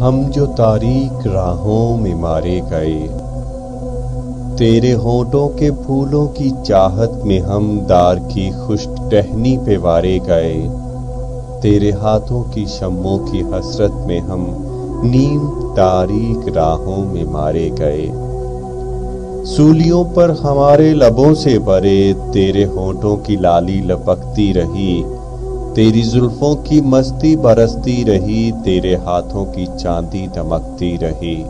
ہم جو تاریک راہوں میں مارے گئے، تیرے ہونٹوں کے پھولوں کی چاہت میں ہم دار کی خشک ٹہنی پہ وارے گئے، تیرے ہاتھوں کی شمعوں کی حسرت میں ہم نیم تاریک راہوں میں مارے گئے۔ سولیوں پر ہمارے لبوں سے بھرے تیرے ہونٹوں کی لالی لپکتی رہی، تیری زلفوں کی مستی برستی رہی، تیرے ہاتھوں کی چاندی دمکتی رہی۔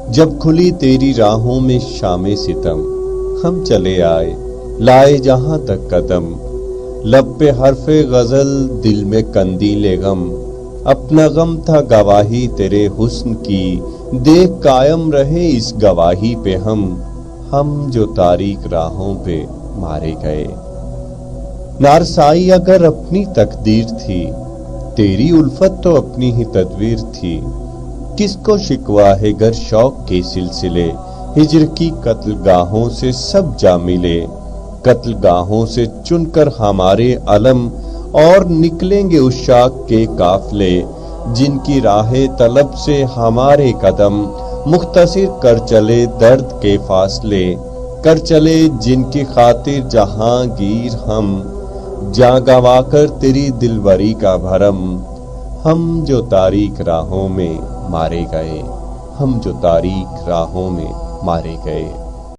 جب کھلی تیری راہوں میں شام ستم، ہم چلے آئے لائے جہاں تک قدم، لب پہ حرف غزل دل میں قندیل غم، اپنا غم تھا گواہی تیرے حسن کی، دیکھ قائم رہے اس گواہی پہ ہم جو تاریک راہوں پہ مارے گئے۔ نارسائی اگر اپنی تقدیر تھی، تیری الفت تو اپنی ہی تدبیر تھی، کس کو شکوہ ہے گر شوق کے سلسلے، ہجر کی قتل گاہوں سے سب جا ملے، قتل گاہوں سے چن کر ہمارے علم، اور نکلیں گے عشاق کے قافلے، جن کی راہ طلب سے ہمارے قدم، مختصر کر چلے درد کے فاصلے، کر چلے جن کی خاطر جہانگیر ہم، جاں گوا کر تیری دلبری کا بھرم، ہم جو تاریک راہوں میں مارے گئے، ہم جو تاریک راہوں میں مارے گئے۔